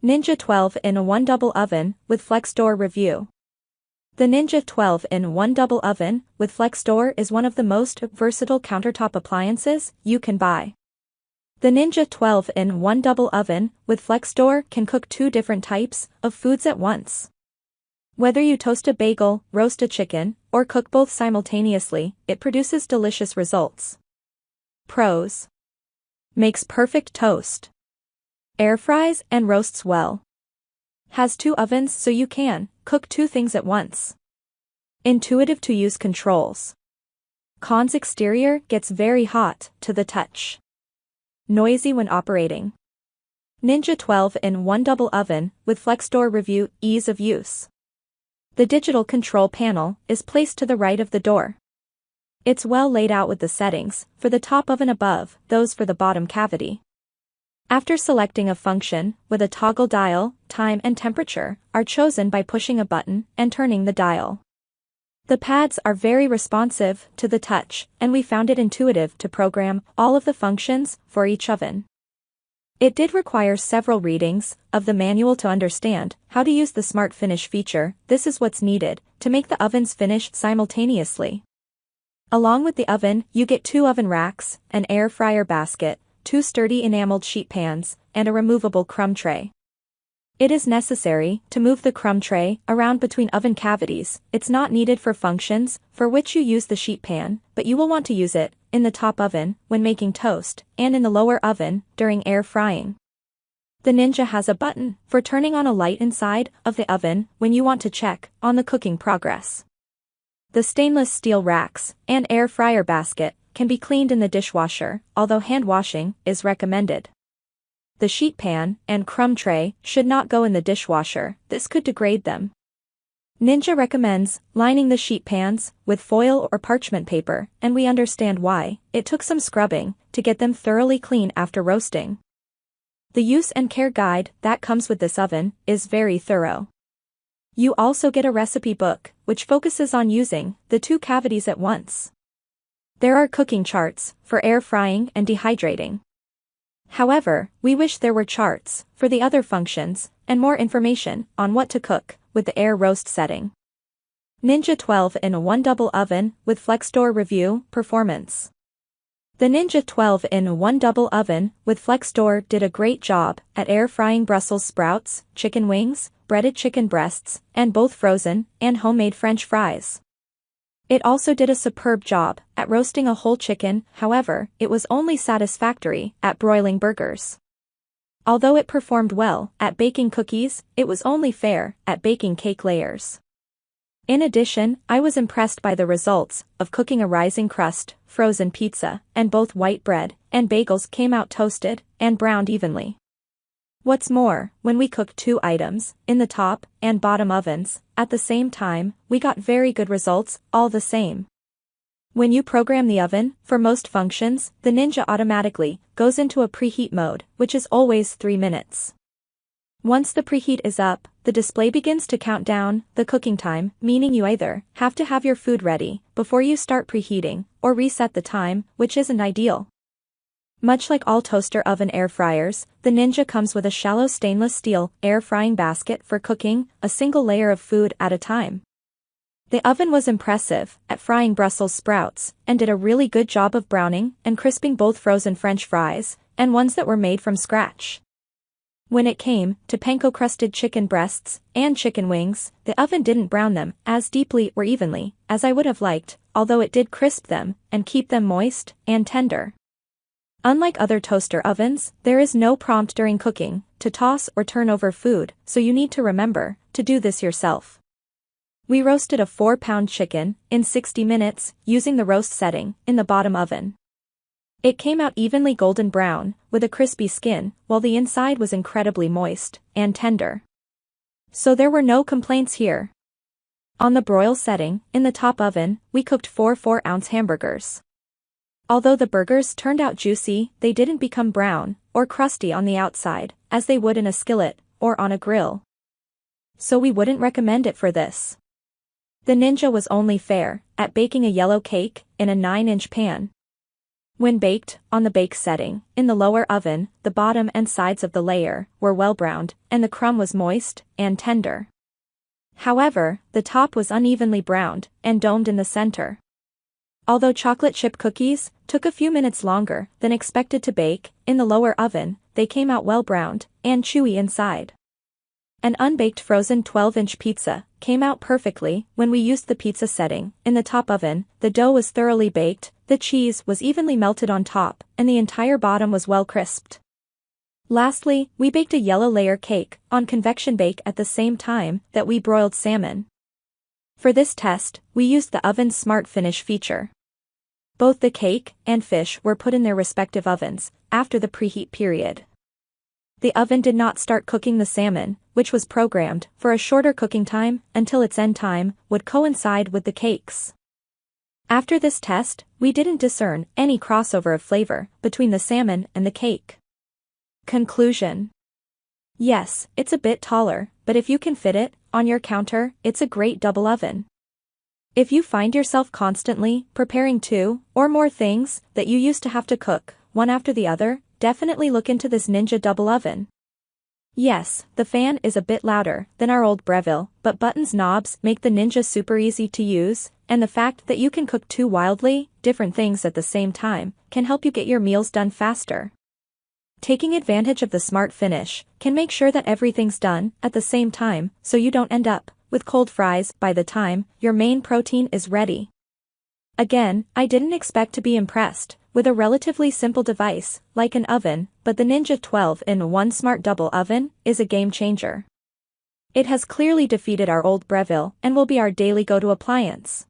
Ninja 12-in-1 Double Oven with FlexDoor Review. The Ninja 12-in-1 Double Oven with FlexDoor is one of the most versatile countertop appliances you can buy. The Ninja 12-in-1 Double Oven with FlexDoor can cook 2 different types of foods at once. Whether you toast a bagel, roast a chicken, or cook both simultaneously, it produces delicious results. Pros: makes perfect toast. Air fries and roasts well. Has 2 ovens so you can cook 2 things at once. Intuitive to use controls. Cons: exterior gets very hot to the touch. Noisy when operating. Ninja 12-in-1 Double Oven with FlexDoor Review. Ease of use. The digital control panel is placed to the right of the door. It's well laid out with the settings for the top oven above those for the bottom cavity. After selecting a function with a toggle dial, time and temperature are chosen by pushing a button and turning the dial. The pads are very responsive to the touch, and we found it intuitive to program all of the functions for each oven. It did require several readings of the manual to understand how to use the Smart Finish feature. This is what's needed to make the ovens finish simultaneously. Along with the oven, you get 2 oven racks, an air fryer basket, 2 sturdy enameled sheet pans, and a removable crumb tray. It is necessary to move the crumb tray around between oven cavities. It's not needed for functions for which you use the sheet pan, but you will want to use it in the top oven when making toast and in the lower oven during air frying. The Ninja has a button for turning on a light inside of the oven when you want to check on the cooking progress. The stainless steel racks and air fryer basket can be cleaned in the dishwasher, although hand washing is recommended. The sheet pan and crumb tray should not go in the dishwasher, this could degrade them. Ninja recommends lining the sheet pans with foil or parchment paper, and we understand why. It took some scrubbing to get them thoroughly clean after roasting. The use and care guide that comes with this oven is very thorough. You also get a recipe book, which focuses on using the 2 cavities at once. There are cooking charts for air frying and dehydrating. However, we wish there were charts for the other functions and more information on what to cook with the air roast setting. Ninja 12-in-1 Double Oven with FlexDoor Review. Performance. The Ninja 12-in-1 Double Oven with FlexDoor did a great job at air frying Brussels sprouts, chicken wings, breaded chicken breasts, and both frozen and homemade French fries. It also did a superb job at roasting a whole chicken. However, it was only satisfactory at broiling burgers. Although it performed well at baking cookies, it was only fair at baking cake layers. In addition, I was impressed by the results of cooking a rising crust, frozen pizza, and both white bread and bagels came out toasted and browned evenly. What's more, when we cooked 2 items in the top and bottom ovens at the same time, we got very good results all the same. When you program the oven for most functions, the Ninja automatically goes into a preheat mode, which is always 3 minutes. Once the preheat is up, the display begins to count down the cooking time, meaning you either have to have your food ready before you start preheating or reset the time, which isn't ideal. Much like all toaster oven air fryers, the Ninja comes with a shallow stainless steel air frying basket for cooking a single layer of food at a time. The oven was impressive at frying Brussels sprouts and did a really good job of browning and crisping both frozen French fries and ones that were made from scratch. When it came to panko-crusted chicken breasts and chicken wings, the oven didn't brown them as deeply or evenly as I would have liked, although it did crisp them and keep them moist and tender. Unlike other toaster ovens, there is no prompt during cooking to toss or turn over food, so you need to remember to do this yourself. We roasted a 4-pound chicken in 60 minutes using the roast setting in the bottom oven. It came out evenly golden brown with a crispy skin, while the inside was incredibly moist and tender. So there were no complaints here. On the broil setting in the top oven, we cooked 4 4-ounce hamburgers. Although the burgers turned out juicy, they didn't become brown or crusty on the outside, as they would in a skillet or on a grill. So we wouldn't recommend it for this. The Ninja was only fair at baking a yellow cake in a 9-inch pan. When baked, on the bake setting, in the lower oven, the bottom and sides of the layer were well browned, and the crumb was moist and tender. However, the top was unevenly browned and domed in the center. Although chocolate chip cookies took a few minutes longer than expected to bake, in the lower oven, they came out well browned and chewy inside. An unbaked frozen 12-inch pizza came out perfectly when we used the pizza setting. In the top oven, the dough was thoroughly baked, the cheese was evenly melted on top, and the entire bottom was well crisped. Lastly, we baked a yellow layer cake on convection bake at the same time that we broiled salmon. For this test, we used the oven's smart finish feature. Both the cake and fish were put in their respective ovens after the preheat period. The oven did not start cooking the salmon, which was programmed for a shorter cooking time until its end time would coincide with the cakes. After this test, we didn't discern any crossover of flavor between the salmon and the cake. Conclusion. Yes, it's a bit taller, but if you can fit it on your counter, it's a great double oven. If you find yourself constantly preparing 2 or more things that you used to have to cook one after the other, definitely look into this Ninja double oven. Yes, the fan is a bit louder than our old Breville, but buttons knobs make the Ninja super easy to use, and the fact that you can cook 2 wildly different things at the same time can help you get your meals done faster. Taking advantage of the smart finish can make sure that everything's done at the same time so you don't end up with cold fries by the time your main protein is ready. Again, I didn't expect to be impressed with a relatively simple device like an oven, but the Ninja 12-in-1 Smart Double Oven is a game changer. It has clearly defeated our old Breville and will be our daily go-to appliance.